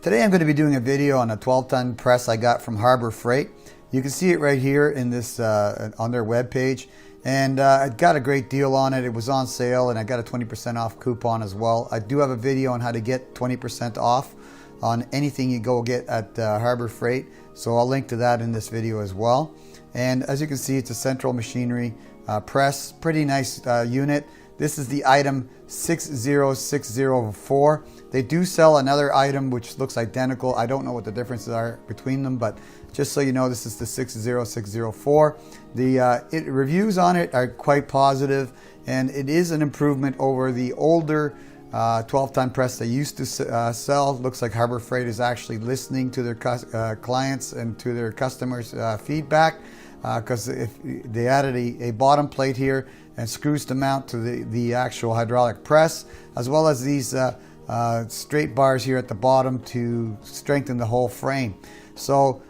Today I'm going to be doing a video on a 12-ton press I got from Harbor Freight. You can see it right here in this on their webpage, and I got a great deal on it. It was on sale, and I got a 20% off coupon as well. I do have a video on how to get 20% off on anything you go get at Harbor Freight, so I'll link to that in this video as well. And as you can see, it's a Central Machinery press, pretty nice unit. This is the item 60604. They do sell another item which looks identical. I don't know what the differences are between them, but just so you know, this is the 60604. The reviews on it are quite positive, and it is an improvement over the older 12-ton press they used to sell. Looks like Harbor Freight is actually listening to their clients and to their customers' feedback, because if they added a bottom plate here and screws to mount to the actual hydraulic press, as well as these straight bars here at the bottom to strengthen the whole frame. So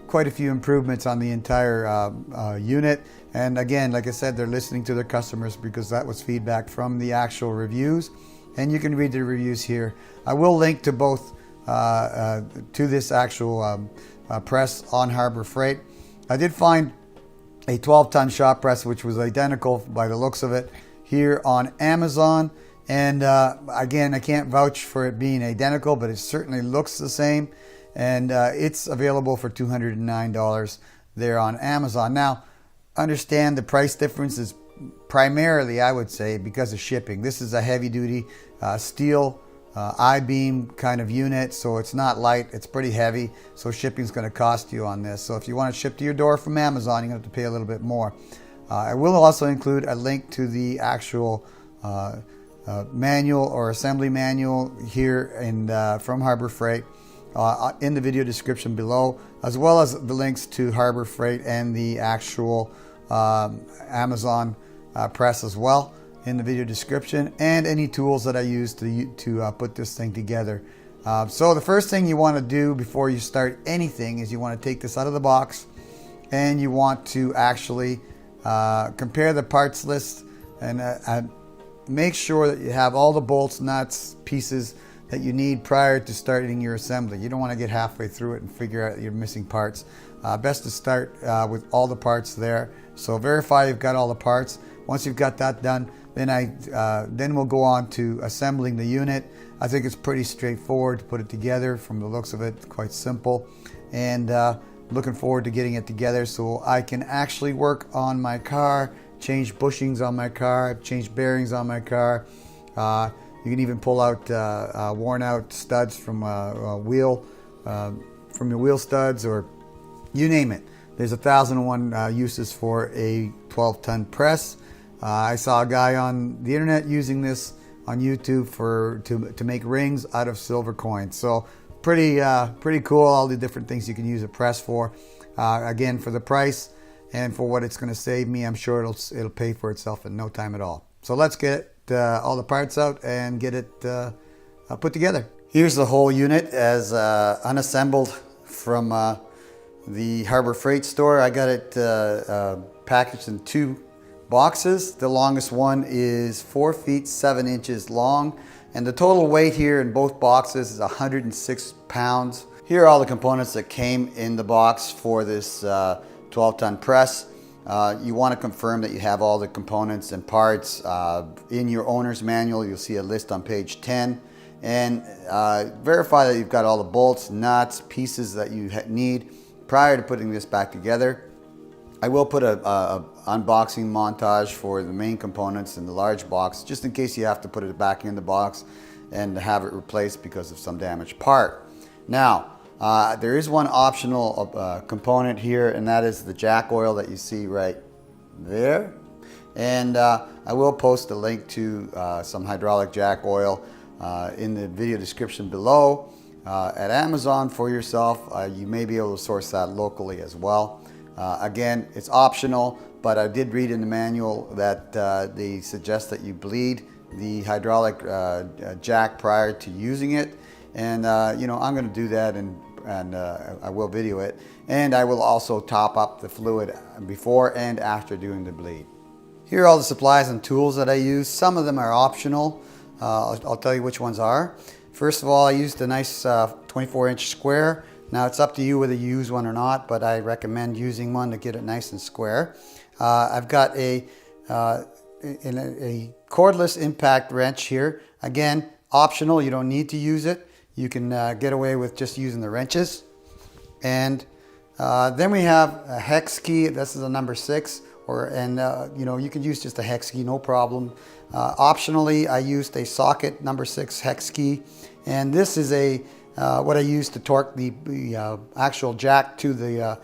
quite a few improvements on the entire unit. And again, like I said, they're listening to their customers because that was feedback from the actual reviews. And you can read the reviews here. I will link to both to this actual press on Harbor Freight. I did find a 12-ton shop press which was identical by the looks of it here on Amazon. And again, I can't vouch for it being identical, but it certainly looks the same. And it's available for $209 there on Amazon. Now, understand the price difference is primarily, I would say, because of shipping. This is a heavy-duty steel I-beam kind of unit, so it's not light, it's pretty heavy, so shipping is going to cost you on this. So if you want to ship to your door from Amazon, you're going to have to pay a little bit more. I will also include a link to the actual manual or assembly manual here from Harbor Freight in the video description below, as well as the links to Harbor Freight and the actual Amazon press as well in the video description, and any tools that I use to put this thing together. So the first thing you want to do before you start anything is you want to take this out of the box, and you want to actually compare the parts list and make sure that you have all the bolts, nuts, pieces that you need prior to starting your assembly. You don't want to get halfway through it and figure out you're missing parts. Best to start with all the parts there. So verify you've got all the parts. Once you've got that done, then we'll go on to assembling the unit. I think it's pretty straightforward to put it together. From the looks of it, quite simple, and looking forward to getting it together so I can actually work on my car, change bushings on my car, change bearings on my car. You can even pull out worn out studs from from your wheel studs, or you name it. There's 1,001 uses for a 12-ton press. I saw a guy on the internet using this on YouTube to make rings out of silver coins. So pretty cool, all the different things you can use a press for. Again, for the price and for what it's going to save me, I'm sure it'll pay for itself in no time at all. So let's get all the parts out and get it put together. Here's the whole unit as unassembled from the Harbor Freight store. I got it packaged in 2 boxes. The longest one is 4 feet 7 inches long, and the total weight here in both boxes is 106 pounds. Here are all the components that came in the box for this 12-ton press. You want to confirm that you have all the components and parts. In your owner's manual, you'll see a list on page 10, and verify that you've got all the bolts, nuts, pieces that you need prior to putting this back together. I will put a unboxing montage for the main components in the large box, just in case you have to put it back in the box and have it replaced because of some damaged part. Now, there is one optional component here, and that is the jack oil that you see right there. And I will post a link to some hydraulic jack oil in the video description below at Amazon for yourself. You may be able to source that locally as well. Again, it's optional, but I did read in the manual that they suggest that you bleed the hydraulic jack prior to using it. And you know, I'm going to do that, and I will video it. And I will also top up the fluid before and after doing the bleed. Here are all the supplies and tools that I use. Some of them are optional. I'll tell you which ones are. First of all, I used a nice 24-inch square. Now it's up to you whether you use one or not, but I recommend using one to get it nice and square. I've got a cordless impact wrench here. Again, optional, you don't need to use it. You can get away with just using the wrenches. And then we have a hex key. This is a number 6, you can use just a hex key, no problem. Optionally, I used a socket number 6 hex key, and this is what I use to torque the actual jack to the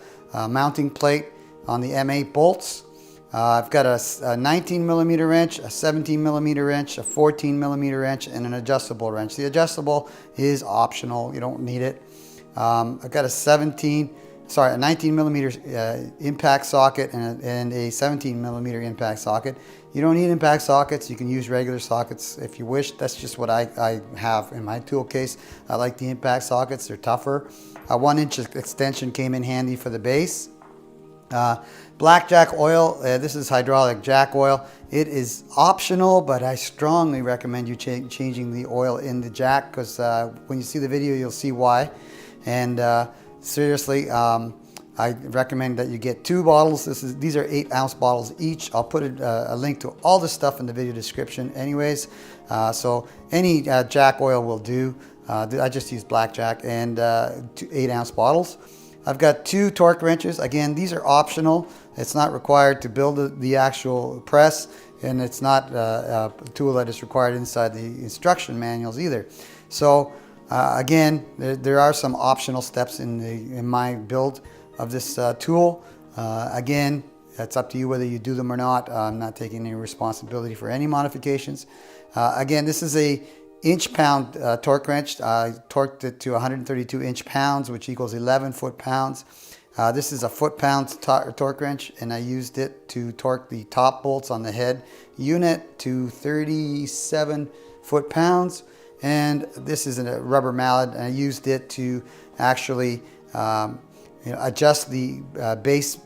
mounting plate on the M8 bolts. I've got a 19 millimeter wrench, a 17 millimeter wrench, a 14 millimeter wrench, and an adjustable wrench. The adjustable is optional, you don't need it. I've got a 19 millimeter impact socket and a 17 millimeter impact socket. You don't need impact sockets. You can use regular sockets if you wish. That's just what I have in my tool case. I like the impact sockets. They're tougher. A 1-inch extension came in handy for the base. Blackjack oil. This is hydraulic jack oil. It is optional, but I strongly recommend you changing the oil in the jack, because when you see the video, you'll see why. And seriously, I recommend that you get 2 bottles. These are 8-ounce bottles each. I'll put a link to all this stuff in the video description anyways. So any jack oil will do. I just use blackjack, and 8-ounce bottles. I've got 2 torque wrenches. Again, these are optional. It's not required to build the actual press, and it's not a tool that is required inside the instruction manuals either. So again, there are some optional steps in my build of this tool. Again, it's up to you whether you do them or not. I'm not taking any responsibility for any modifications. Again, this is a inch-pound torque wrench. I torqued it to 132 inch-pounds, which equals 11 foot-pounds. This is a foot-pound torque wrench, and I used it to torque the top bolts on the head unit to 37 foot-pounds. And this is a rubber mallet, and I used it to actually adjust the base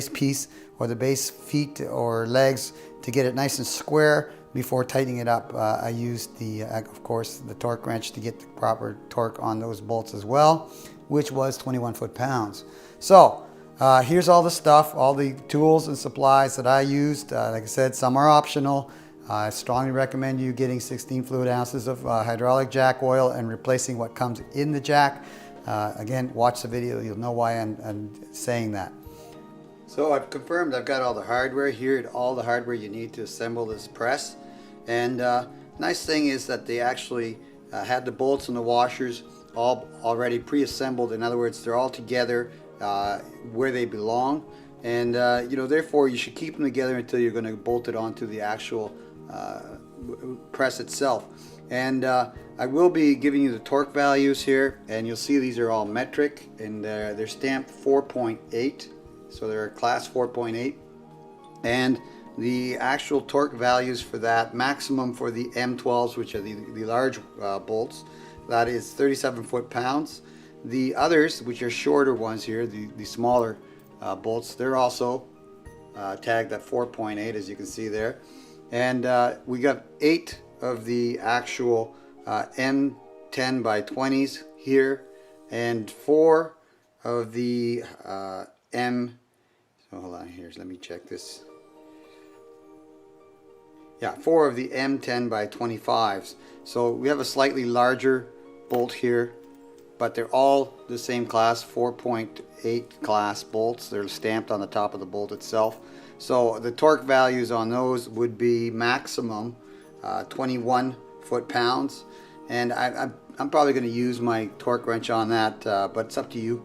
piece, or the base feet or legs, to get it nice and square before tightening it up. I used of course, the torque wrench to get the proper torque on those bolts as well, which was 21 foot-pounds. So here's all the stuff, all the tools and supplies that I used. Like I said, some are optional. I strongly recommend you getting 16 fluid ounces of hydraulic jack oil and replacing what comes in the jack. Again, watch the video, you'll know why I'm saying that. So I've confirmed I've got all the hardware here, all the hardware you need to assemble this press. And nice thing is that they actually had the bolts and the washers all already pre-assembled. In other words, they're all together where they belong. And therefore you should keep them together until you're going to bolt it onto the actual press itself. And I will be giving you the torque values here, and you'll see these are all metric, and they're stamped 4.8, so they're a class 4.8. And the actual torque values for that maximum for the M12s, which are the large bolts, that is 37 foot-pounds. The others, which are shorter ones here, the smaller bolts, they're also tagged at 4.8, as you can see there. And we got 8 of the actual M10 by 20s here, and 4 of the hold on here, let me check this. Yeah, 4 of the M10 by 25s. So we have a slightly larger bolt here, but they're all the same class, 4.8 class bolts. They're stamped on the top of the bolt itself. So the torque values on those would be maximum 21 foot-pounds, and I'm probably going to use my torque wrench on that, but it's up to you.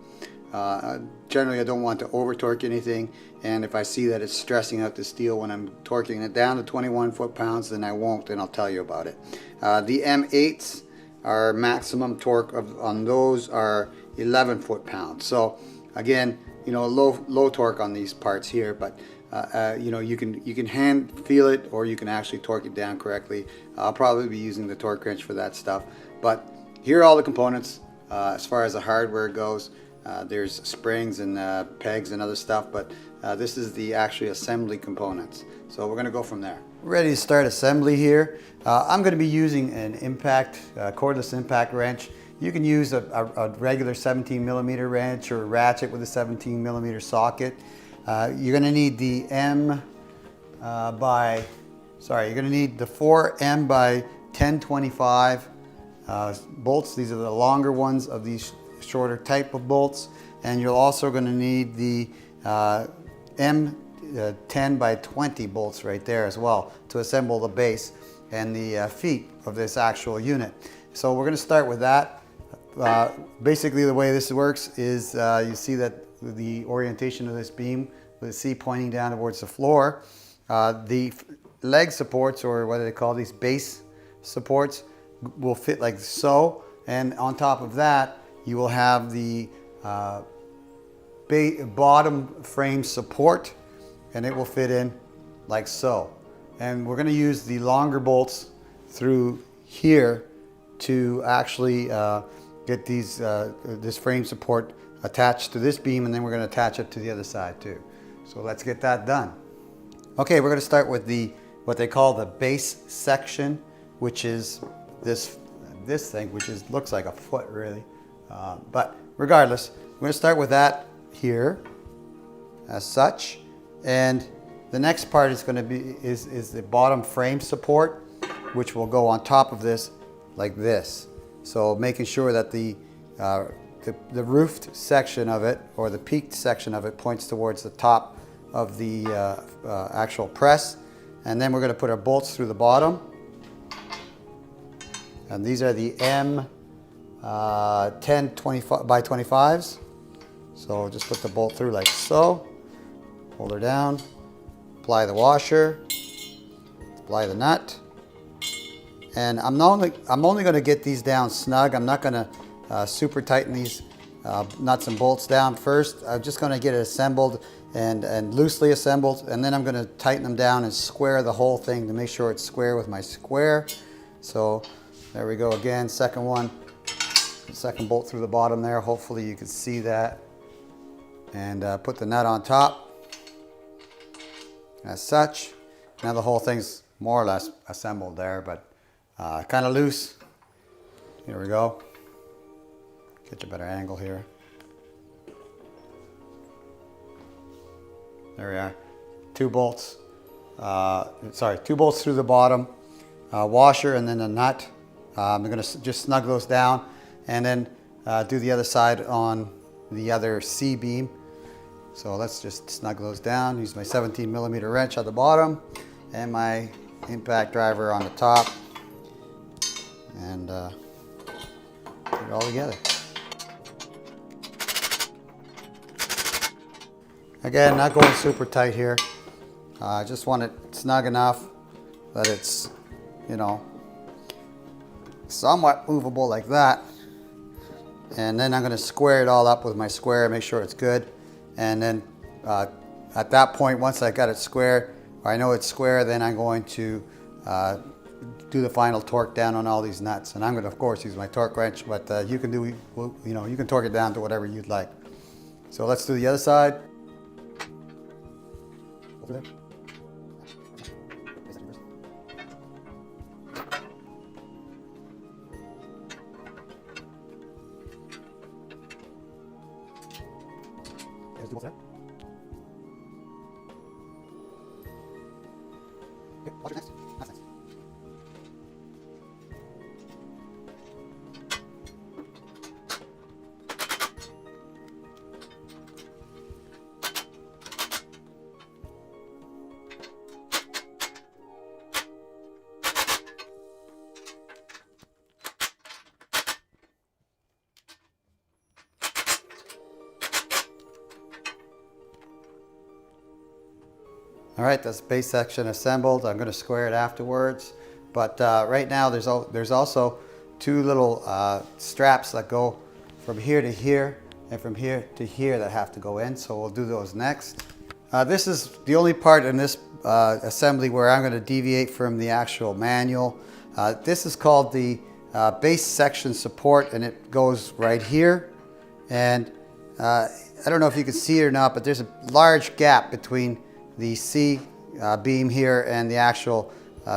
Generally, I don't want to over torque anything, and if I see that it's stressing out the steel when I'm torquing it down to 21 foot-pounds, then I won't, and I'll tell you about it. The M8s, our maximum torque on those are 11 foot-pounds. So again, low torque on these parts here, but you can hand feel it, or you can actually torque it down correctly. I'll probably be using the torque wrench for that stuff. But here are all the components as far as the hardware goes. There's springs and pegs and other stuff, but this is the actually assembly components. So we're going to go from there. ready to start assembly here. I'm going to be using an impact, cordless impact wrench. You can use a regular 17 millimeter wrench or a ratchet with a 17 millimeter socket. You're going to need the you're going to need the 4M by 1025 bolts. These are the longer ones of these shorter type of bolts. And you're also going to need the M10 by 20 bolts right there as well to assemble the base and the feet of this actual unit. So we're going to start with that. Basically the way this works is you see that the orientation of this beam with the C pointing down towards the floor. The leg supports, or what do they call these, base supports, will fit like so, and on top of that you will have the bottom frame support, and it will fit in like so. And we're going to use the longer bolts through here to actually get these this frame support attached to this beam, and then we're going to attach it to the other side too. So let's get that done. Okay, we're going to start with what they call the base section, which is this thing, which looks like a foot really, but regardless, we're going to start with that here as such. And the next part is going to be is the bottom frame support, which will go on top of this like this. So making sure that the roofed section of it, or the peaked section of it, points towards the top of the actual press. And then we're going to put our bolts through the bottom. And these are the M10 by 25s. So just put the bolt through like so. Hold her down. Apply the washer. Apply the nut. And I'm only going to get these down snug. I'm not going to super tighten these nuts and bolts down first. I'm just going to get it assembled and loosely assembled, and then I'm going to tighten them down and square the whole thing to make sure it's square with my square. So there we go again, second one, second bolt through the bottom there. Hopefully you can see that. And put the nut on top as such. Now the whole thing's more or less assembled there, but kind of loose. Here we go. Get you a better angle here. There we are. Two bolts. Two bolts through the bottom. Washer and then a nut. I'm going to just snug those down, and then do the other side on the other C beam. So let's just snug those down. Use my 17 millimeter wrench at the bottom and my impact driver on the top, and put it all together. Again, not going super tight here. I just want it snug enough that it's, you know, somewhat movable like that. And then I'm going to square it all up with my square, make sure it's good. And then at that point, once I got it square, or I know it's square, then I'm going to do the final torque down on all these nuts. And I'm going to, of course, use my torque wrench, but you can do, you know, you can torque it down to whatever you'd like. So let's do the other side. Over there. There's the bolts there. Okay, watch it next. That's next. All right, that's the base section assembled. I'm going to square it afterwards. But right now there's also two little straps that go from here to here and from here to here that have to go in. So we'll do those next. This is the only part in this assembly where I'm going to deviate from the actual manual. This is called the base section support, and it goes right here. And I don't know if you can see it or not, but there's a large gap between the C beam here and the actual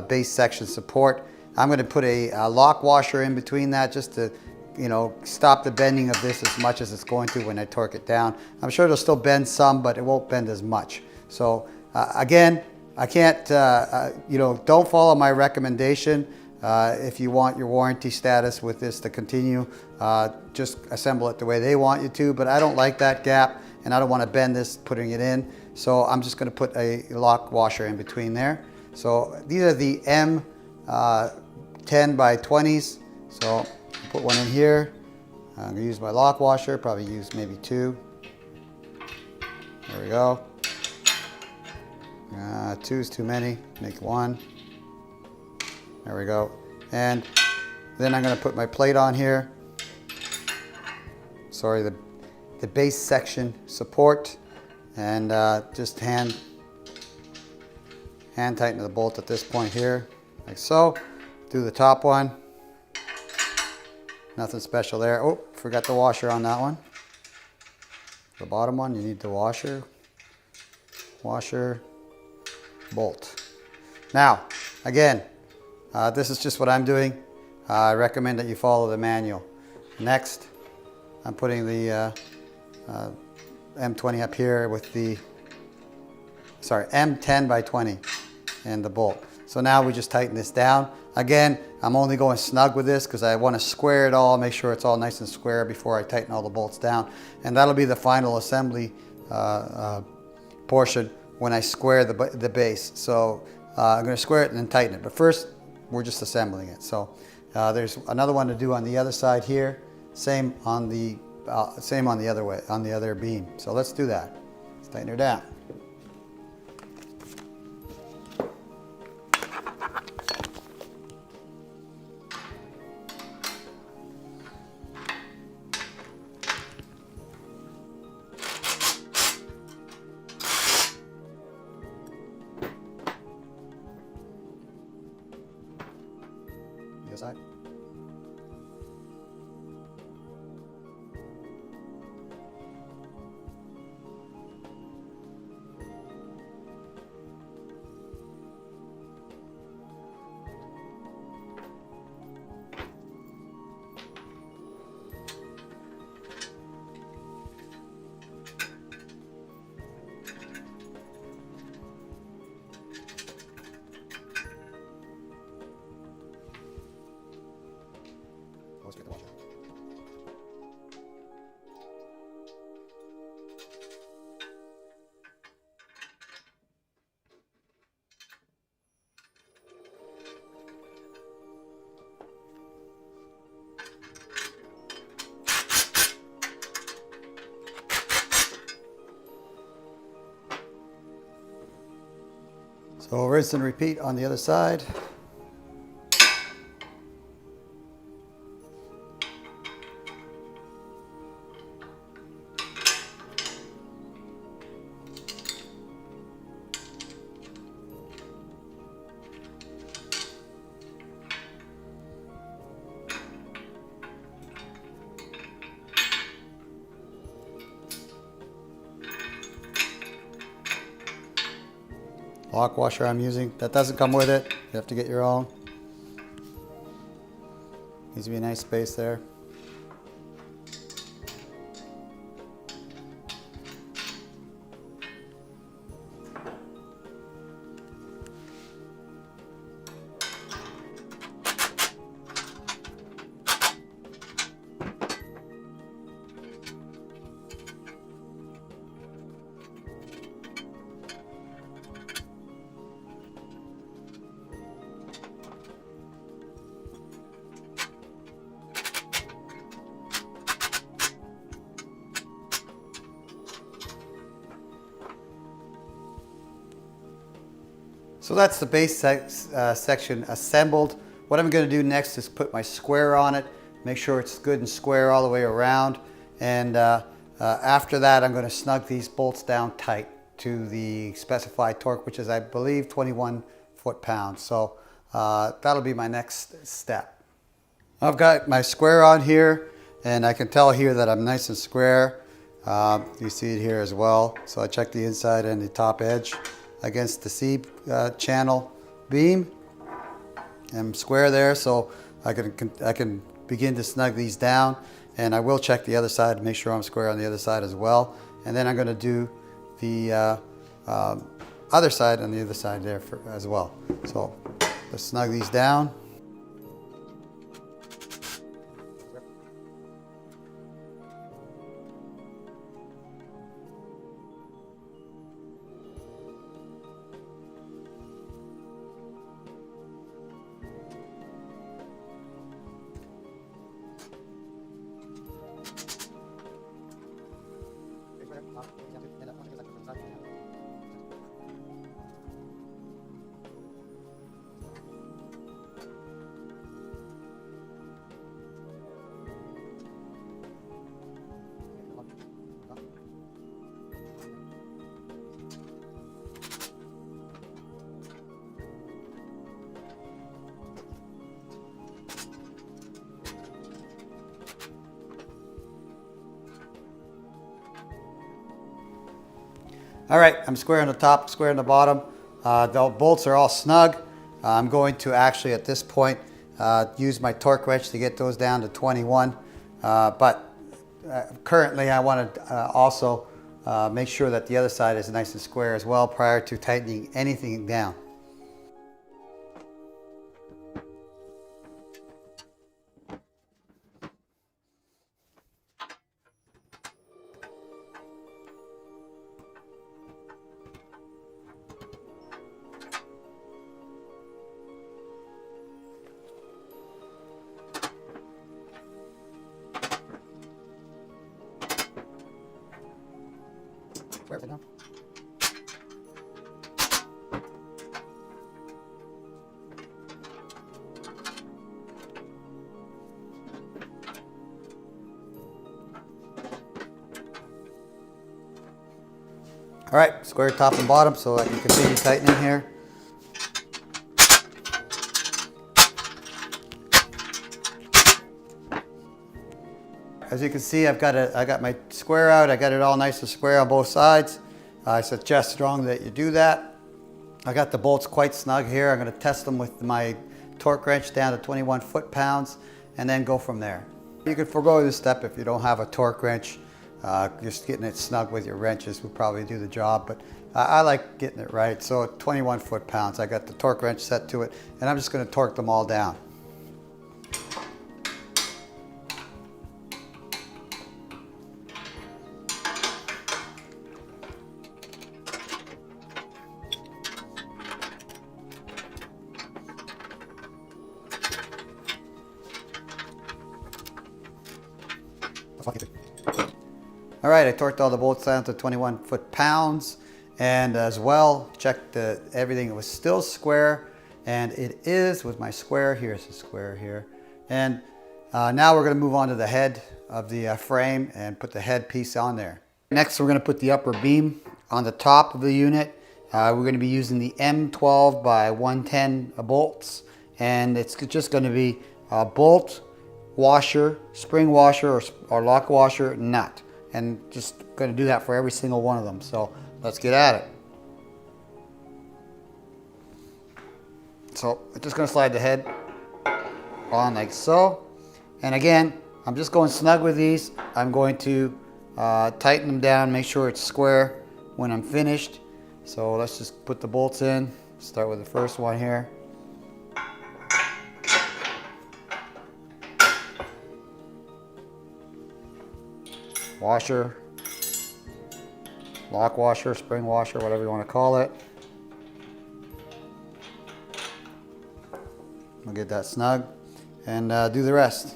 base section support. I'm going to put a lock washer in between that just to, you know, stop the bending of this as much as it's going to when I torque it down. I'm sure it'll still bend some, but it won't bend as much. So again, I can't, you know, don't follow my recommendation. If you want your warranty status with this to continue, just assemble it the way they want you to, but I don't like that gap and I don't want to bend this putting it in. So I'm just going to put a lock washer in between there. So these are the M 10 by 20s. So put one in here. I'm going to use my lock washer, probably use maybe 2. There we go. 2 is too many, make 1. There we go. And then I'm going to put my plate on here. Sorry, the base section support, and just hand tighten the bolt at this point here, like so. Do the top one. Nothing special there. Oh, forgot the washer on that one. The bottom one, you need the washer, bolt. Now, again, this is just what I'm doing. I recommend that you follow the manual. Next, I'm putting the M20 up here with the, sorry, M10 by 20 and the bolt. So now we just tighten this down. Again, I'm only going snug with this because I want to square it all, make sure it's all nice and square before I tighten all the bolts down. And that'll be the final assembly portion when I square the base. So I'm going to square it and then tighten it. But first, we're just assembling it. So there's another one to do on the other side here. Same on the other way, on the other beam. So let's do that. Let's tighten her down. The other side. Let's get the washer. So rinse and repeat on the other side. Lock washer I'm using. That doesn't come with it. You have to get your own. Needs to be a nice space there. So that's the base section assembled. What I'm going to do next is put my square on it, make sure it's good and square all the way around. And after that, I'm going to snug these bolts down tight to the specified torque, which is, I believe, 21 foot-pounds. So that'll be my next step. I've got my square on here, and I can tell here that I'm nice and square. You see it here as well. So I check the inside and the top edge. against the C channel beam. I'm square there, so I can begin to snug these down, and I will check the other side to make sure I'm square on the other side as well. And then I'm going to do the other side on the other side there as well. So let's snug these down. All right, I'm square on the top, square on the bottom. The bolts are all snug. I'm going to actually at this point use my torque wrench to get those down to 21. Currently I want to also make sure that the other side is nice and square as well prior to tightening anything down. Where is it now? All right, square top and bottom so I can continue tightening here. As you can see, I got my square out. I got it all nice and square on both sides. I suggest strongly that you do that. I got the bolts quite snug here. I'm going to test them with my torque wrench down to 21 foot-pounds and then go from there. You can forego this step if you don't have a torque wrench. Just getting it snug with your wrenches would probably do the job, but I like getting it right. So at 21 foot-pounds, I got the torque wrench set to it, and I'm just going to torque them all down. All right, I torqued all the bolts down to 21 foot-pounds, and as well checked that everything was still square, and it is with my square. Here's the square here. And now we're going to move on to the head of the frame and put the head piece on there. Next, we're going to put the upper beam on the top of the unit. We're going to be using the M12 by 110 bolts, and it's just going to be a bolt, washer, spring washer, or lock washer, nut. And just going to do that for every single one of them. So let's get at it. So I'm just going to slide the head on like so. And again, I'm just going snug with these. I'm going to tighten them down, make sure it's square when I'm finished. So let's just put the bolts in. Start with the first one here. Washer, lock washer, spring washer, whatever you want to call it. We'll get that snug and do the rest.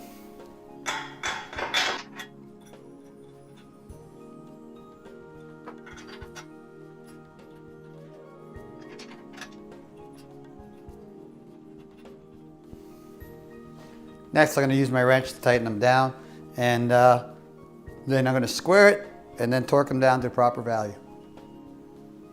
Next, I'm going to use my wrench to tighten them down, and then I'm going to square it and then torque them down to proper value.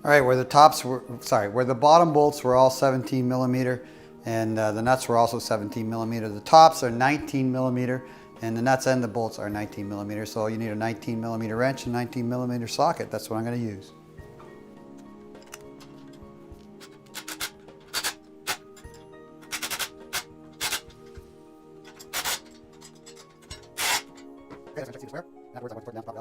All right, where the bottom bolts were all 17 millimeter and the nuts were also 17 millimeter. The tops are 19 millimeter and the nuts and the bolts are 19 millimeter. So you need a 19 millimeter wrench and 19 millimeter socket. That's what I'm going to use. All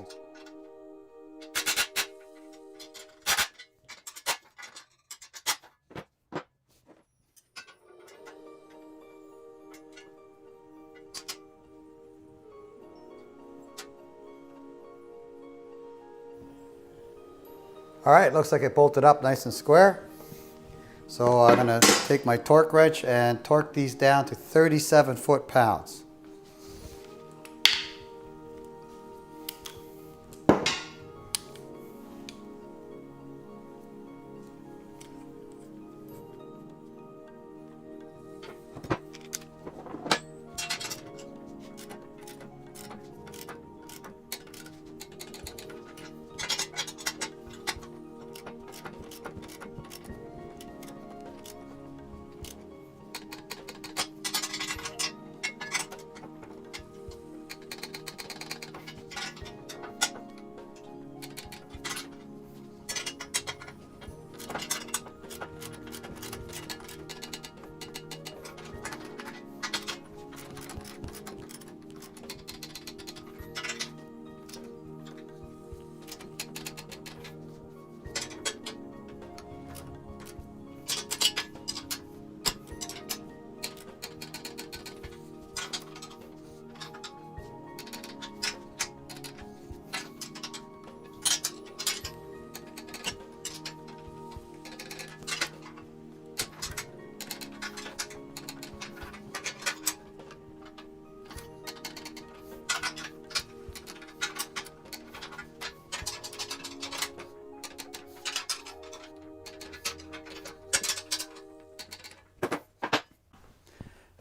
right, looks like it bolted up nice and square. So I'm going to take my torque wrench and torque these down to 37 foot-pounds.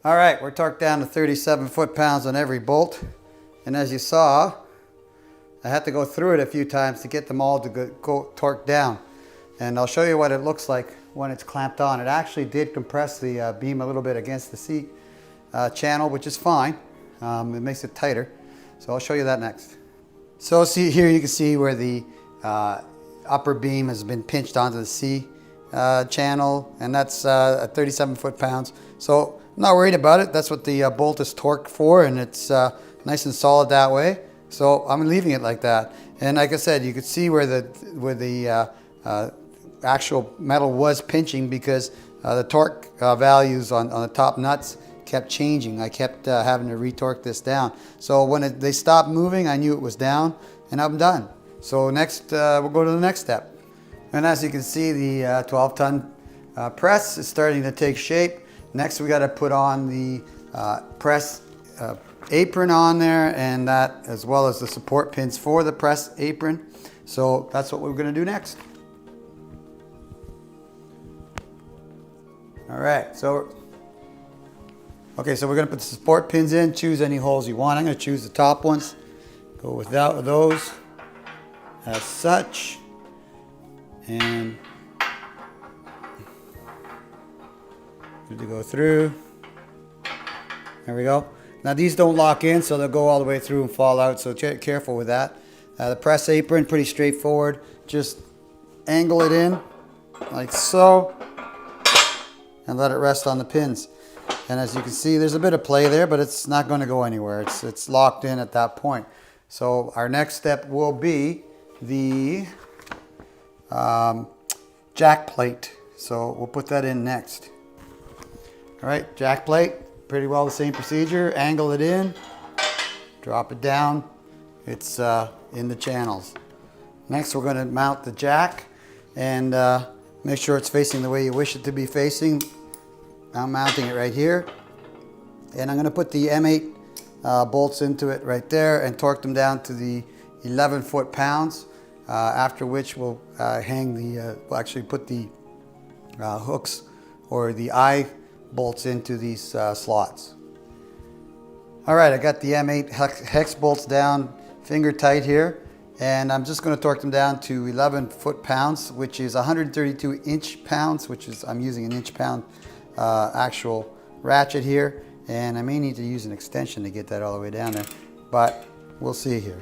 All right, we're torqued down to 37 foot-pounds on every bolt. And as you saw, I had to go through it a few times to get them all to go torqued down. And I'll show you what it looks like when it's clamped on. It actually did compress the beam a little bit against the C channel, which is fine. It makes it tighter. So I'll show you that next. So see here, you can see where the upper beam has been pinched onto the C channel, and that's at 37 foot-pounds. So I'm not worried about it. That's what the bolt is torqued for, and it's nice and solid that way. So I'm leaving it like that. And like I said, you could see where the actual metal was pinching because the torque values on the top nuts kept changing. I kept having to retorque this down. So when they stopped moving, I knew it was down, and I'm done. So next, we'll go to the next step. And as you can see, the 12-ton press is starting to take shape. Next, we got to put on the press apron on there, and that as well as the support pins for the press apron. So that's what we're going to do next. All right, so we're going to put the support pins in. Choose any holes you want. I'm going to choose the top ones. Go without those as such, and good to go through. There we go. Now these don't lock in, so they'll go all the way through and fall out, so careful with that. The press apron, pretty straightforward. Just angle it in like so and let it rest on the pins. And as you can see, there's a bit of play there, but it's not going to go anywhere. It's locked in at that point. So our next step will be the jack plate. So we'll put that in next. All right, jack plate, pretty well the same procedure. Angle it in, drop it down. It's in the channels. Next, we're going to mount the jack and make sure it's facing the way you wish it to be facing. I'm mounting it right here. And I'm going to put the M8 bolts into it right there and torque them down to the 11 foot-pounds. After which we'll hang the, we'll actually put the hooks or the eye bolts into these slots. All right, I got the M8 hex bolts down finger tight here, and I'm just going to torque them down to 11 foot-pounds, which is 132 inch-pounds, which is, I'm using an inch-pound actual ratchet here, and I may need to use an extension to get that all the way down there, but we'll see here.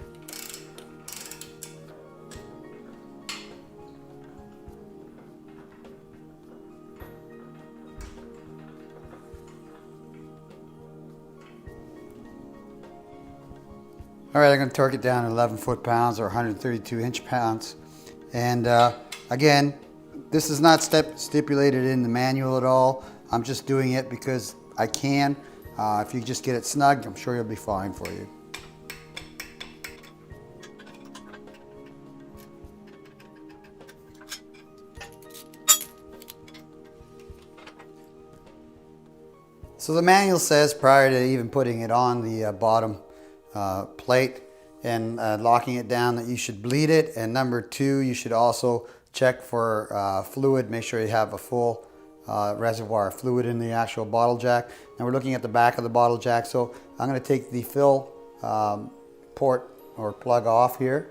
All right, I'm going to torque it down to 11 foot-pounds or 132 inch-pounds. And again, this is not stipulated in the manual at all. I'm just doing it because I can. If you just get it snug, I'm sure you'll be fine for you. So the manual says prior to even putting it on the bottom plate and locking it down that you should bleed it. And number two, you should also check for fluid. Make sure you have a full reservoir of fluid in the actual bottle jack. And we're looking at the back of the bottle jack. So I'm going to take the fill port or plug off here.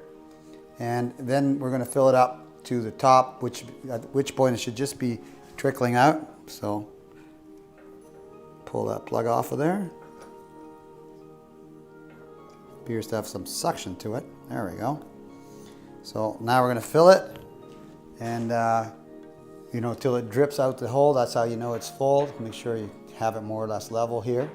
And then we're going to fill it up to the top, at which point it should just be trickling out. So pull that plug off of there. Appears to have some suction to it. There we go. So now we're going to fill it, and you know, till it drips out the hole. That's how you know it's full. Make sure you have it more or less level here.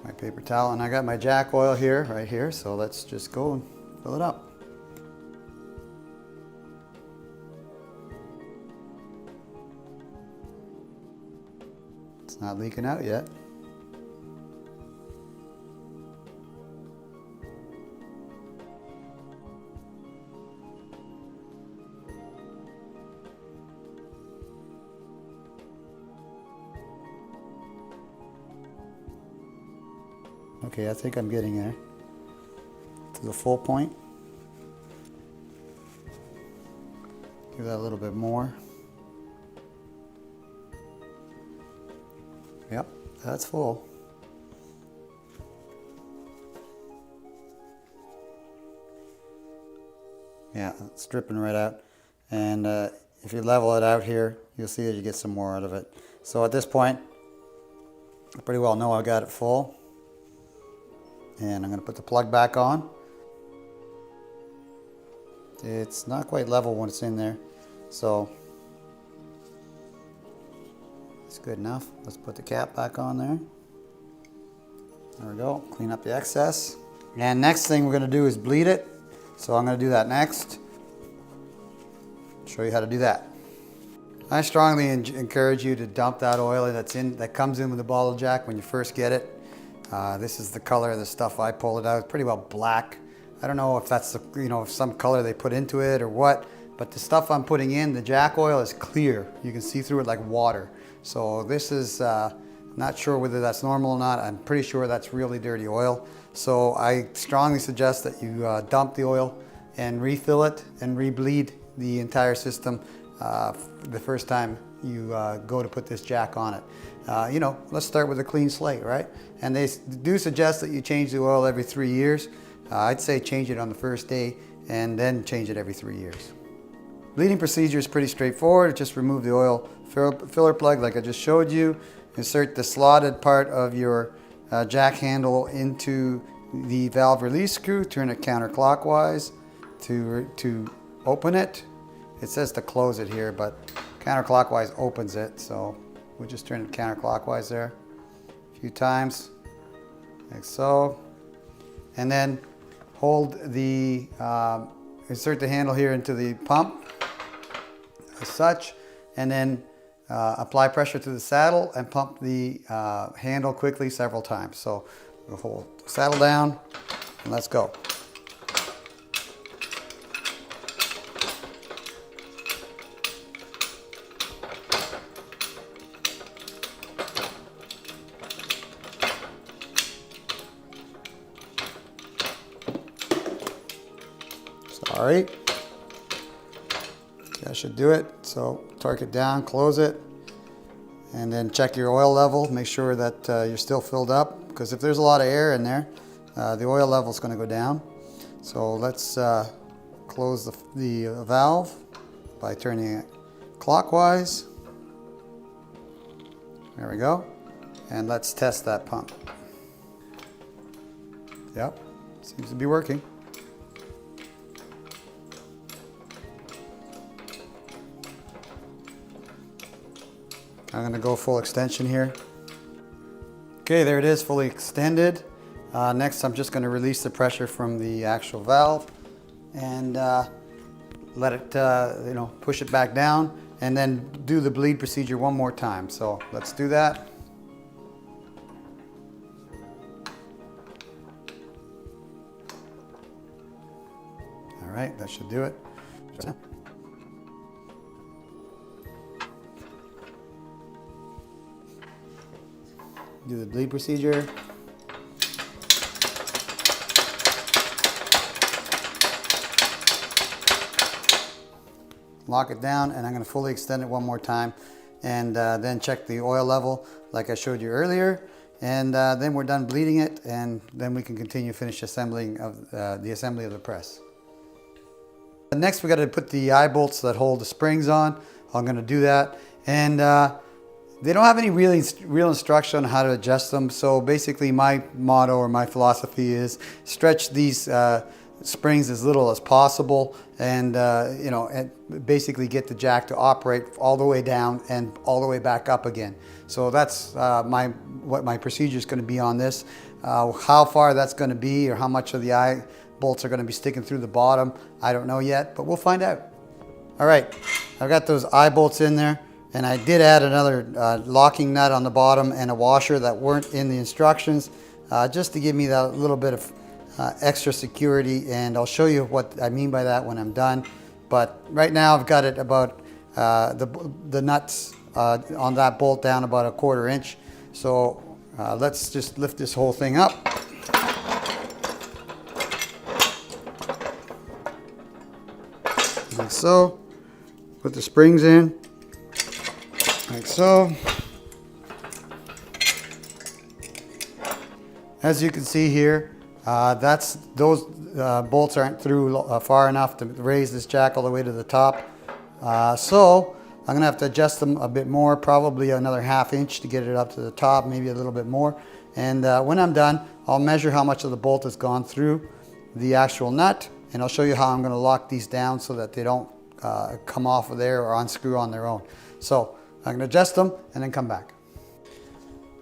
My paper towel, and I got my jack oil here, right here, so let's just go and fill it up. It's not leaking out yet. Okay, I think I'm getting there to the full point. Give that a little bit more. Yep, that's full. Yeah, it's dripping right out. And if you level it out here, you'll see that you get some more out of it. So at this point, I pretty well know I got it full. And I'm going to put the plug back on. It's not quite level when it's in there, so it's good enough. Let's put the cap back on there. There we go. Clean up the excess. And next thing we're going to do is bleed it. So I'm going to do that next. Show you how to do that. I strongly encourage you to dump that oil that comes in with the bottle jack when you first get it. This is the color of the stuff I pulled it out. It's pretty well black. I don't know if that's some color they put into it or what, but the stuff I'm putting in, the jack oil, is clear. You can see through it like water. So this is not sure whether that's normal or not. I'm pretty sure that's really dirty oil. So I strongly suggest that you dump the oil and refill it and rebleed the entire system the first time you go to put this jack on it. Let's start with a clean slate, right? And they do suggest that you change the oil every 3 years. I'd say change it on the first day and then change it every 3 years. Bleeding procedure is pretty straightforward. Just remove the oil filler plug like I just showed you. Insert the slotted part of your jack handle into the valve release screw. Turn it counterclockwise to open it. It says to close it here, but counterclockwise opens it. So we'll just turn it counterclockwise there a few times, like so. And then hold the, insert the handle here into the pump, as such, and then apply pressure to the saddle and pump the handle quickly several times. So we'll hold the saddle down and let's go. Sorry. That should do it. So torque it down, close it, and then check your oil level. Make sure that you're still filled up, because if there's a lot of air in there, the oil level is going to go down. So let's close the valve by turning it clockwise. There we go. And let's test that pump. Yep, seems to be working. I'm going to go full extension here. Okay, there it is, fully extended. Next, I'm just going to release the pressure from the actual valve and let it, push it back down, and then do the bleed procedure one more time. So let's do that. All right, that should do it. Do the bleed procedure. Lock it down, and I'm going to fully extend it one more time, and then check the oil level like I showed you earlier, and then we're done bleeding it, and then we can continue finish assembling of the assembly of the press. Next, we got to put the eye bolts that hold the springs on. I'm going to do that, and they don't have any real instruction on how to adjust them. So basically, my motto or my philosophy is stretch these springs as little as possible, and and basically get the jack to operate all the way down and all the way back up again. So that's what my procedure is going to be on this. How far that's going to be, or how much of the eye bolts are going to be sticking through the bottom, I don't know yet, but we'll find out. All right, I've got those eye bolts in there, and I did add another locking nut on the bottom and a washer that weren't in the instructions, just to give me that little bit of extra security, and I'll show you what I mean by that when I'm done. But right now I've got it about the nuts on that bolt down about 1/4 inch. So let's just lift this whole thing up. Like so. Put the springs in, like so. As you can see here, those bolts aren't through far enough to raise this jack all the way to the top. So I'm gonna have to adjust them a bit more, probably another 1/2 inch to get it up to the top, maybe a little bit more. And when I'm done, I'll measure how much of the bolt has gone through the actual nut, and I'll show you how I'm gonna lock these down so that they don't come off of there or unscrew on their own. So I'm gonna adjust them and then come back.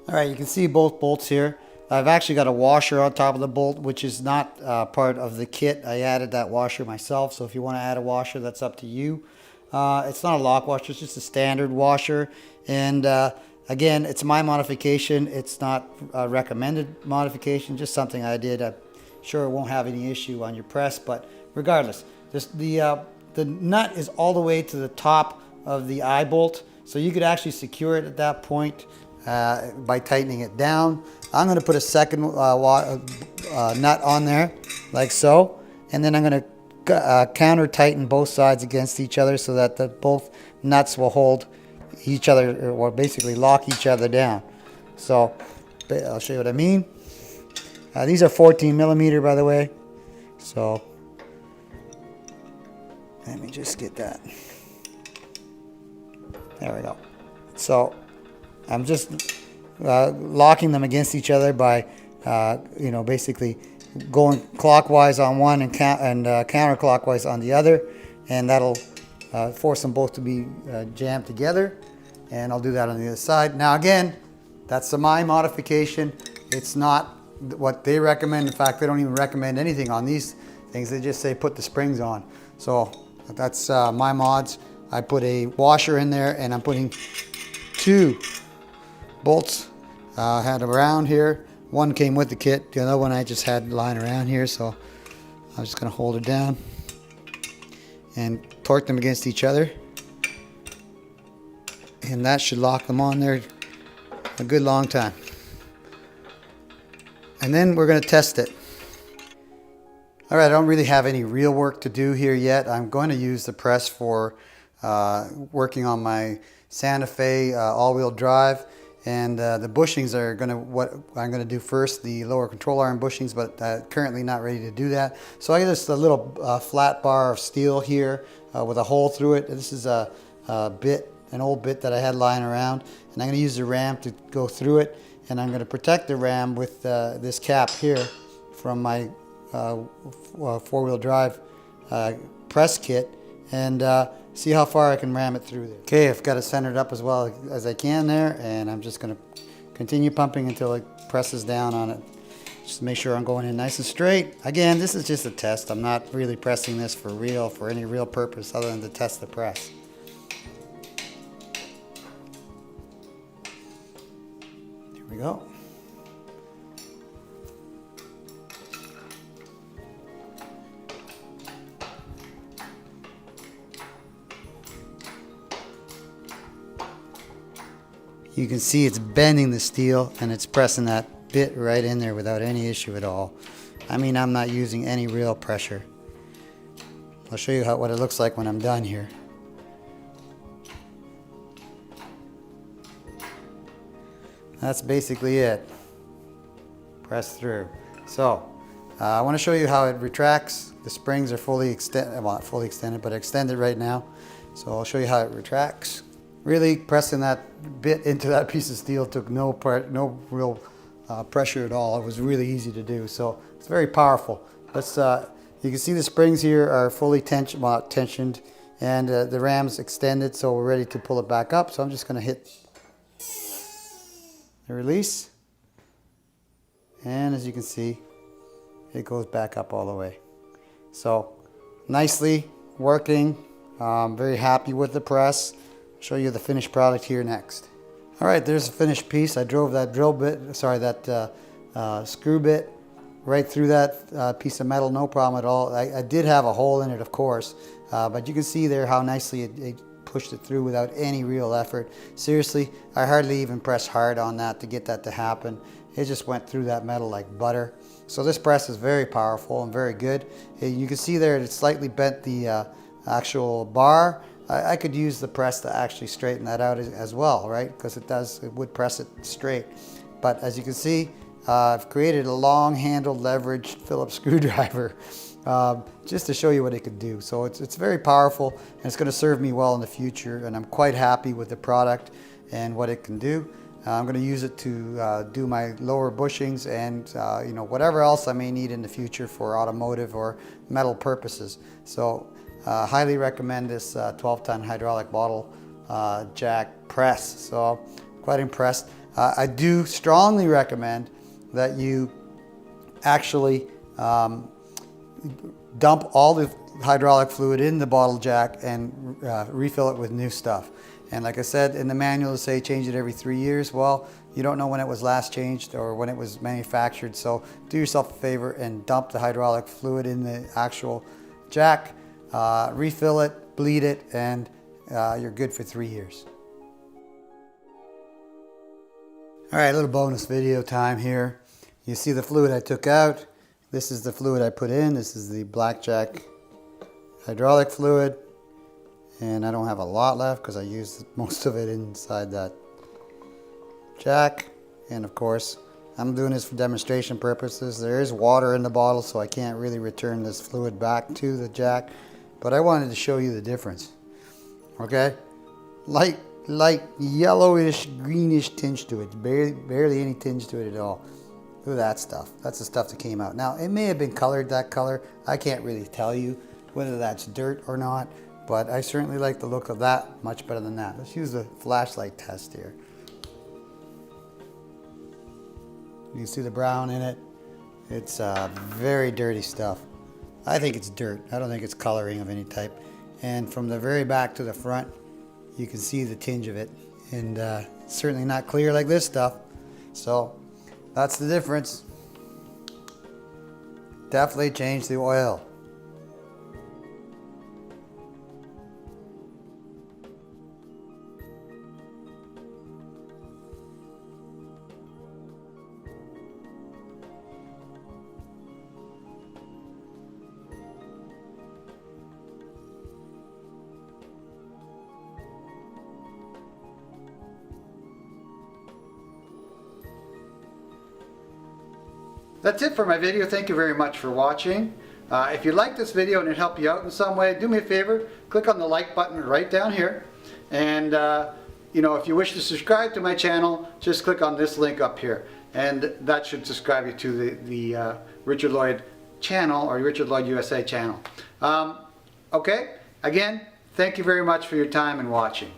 All right, you can see both bolts here. I've actually got a washer on top of the bolt, which is not part of the kit. I added that washer myself, so if you want to add a washer, that's up to you. It's not a lock washer, it's just a standard washer. And again, it's my modification. It's not a recommended modification, just something I did. I'm sure it won't have any issue on your press, but regardless, the nut is all the way to the top of the eye bolt, so you could actually secure it at that point by tightening it down. I'm going to put a second nut on there, like so, and then I'm going to counter tighten both sides against each other so that both nuts will hold each other, or basically lock each other down. So I'll show you what I mean. These are 14mm, by the way, so let me just get that. There we go. So I'm just locking them against each other by, basically going clockwise on one and counterclockwise on the other, and that'll force them both to be jammed together. And I'll do that on the other side. Now again, that's my modification. It's not what they recommend. In fact, they don't even recommend anything on these things. They just say put the springs on. So that's my mods. I put a washer in there, and I'm putting 2 bolts had around here. One came with the kit, the other one I just had lying around here, so I'm just going to hold it down and torque them against each other, and that should lock them on there a good long time. And then we're going to test it. All right, I don't really have any real work to do here yet. I'm going to use the press for working on my Santa Fe all-wheel drive, and the bushings are what I'm going to do first, the lower control arm bushings, but currently not ready to do that. So I got just a little flat bar of steel here with a hole through it. This is an old bit that I had lying around, and I'm going to use the ram to go through it, and I'm going to protect the ram with this cap here from my four-wheel drive press kit and see how far I can ram it through there. Okay, I've got it centered up as well as I can there, and I'm just going to continue pumping until it presses down on it. Just to make sure I'm going in nice and straight. Again, this is just a test. I'm not really pressing this for any real purpose other than to test the press. Here we go. You can see it's bending the steel and it's pressing that bit right in there without any issue at all. I mean, I'm not using any real pressure. I'll show you what it looks like when I'm done here. That's basically it. Press through. So, I want to show you how it retracts. The springs are fully extended, well, not fully extended, but extended right now. So I'll show you how it retracts. Really pressing that bit into that piece of steel took no real pressure at all. It was really easy to do, so it's very powerful. You can see the springs here are fully tensioned, and the ram's extended, so we're ready to pull it back up. So I'm just going to hit the release, and as you can see, it goes back up all the way. So nicely working. Very happy with the press. I'll show you the finished product here next. All right, there's the finished piece. I drove that screw bit right through that piece of metal, no problem at all. I did have a hole in it, of course, but you can see there how nicely it pushed it through without any real effort. Seriously, I hardly even pressed hard on that to get that to happen. It just went through that metal like butter. So this press is very powerful and very good. You can see there it slightly bent the actual bar. I could use the press to actually straighten that out as well, right? Because it would press it straight. But as you can see, I've created a long-handled leveraged Phillips screwdriver just to show you what it could do. So it's very powerful, and it's going to serve me well in the future, and I'm quite happy with the product and what it can do. I'm going to use it to do my lower bushings and whatever else I may need in the future for automotive or metal purposes. So highly recommend this 12-ton hydraulic bottle jack press. So quite impressed. I do strongly recommend that you actually dump all the hydraulic fluid in the bottle jack and refill it with new stuff. And like I said, in the manual they say change it every 3 years. Well, you don't know when it was last changed or when it was manufactured, so do yourself a favor and dump the hydraulic fluid in the actual jack, refill it, bleed it, and you're good for 3 years. All right, a little bonus video time here. You see the fluid I took out. This is the fluid I put in. This is the Blackjack hydraulic fluid. And I don't have a lot left because I used most of it inside that jack. And of course, I'm doing this for demonstration purposes. There is water in the bottle, so I can't really return this fluid back to the jack. But I wanted to show you the difference. Okay? Light yellowish, greenish tinge to it. Barely any tinge to it at all. Look at that stuff. That's the stuff that came out. Now, it may have been colored that color. I can't really tell you whether that's dirt or not. But I certainly like the look of that much better than that. Let's use the flashlight test here. You can see the brown in it. It's very dirty stuff. I think it's dirt. I don't think it's coloring of any type. And from the very back to the front, you can see the tinge of it. And certainly not clear like this stuff. So that's the difference. Definitely change the oil. That's it for my video. Thank you very much for watching. If you like this video and it helped you out in some way, do me a favor, click on the like button right down here. And if you wish to subscribe to my channel, just click on this link up here. and that should subscribe you to the Richard Lloyd channel, or Richard Lloyd USA channel. Okay, again, thank you very much for your time and watching.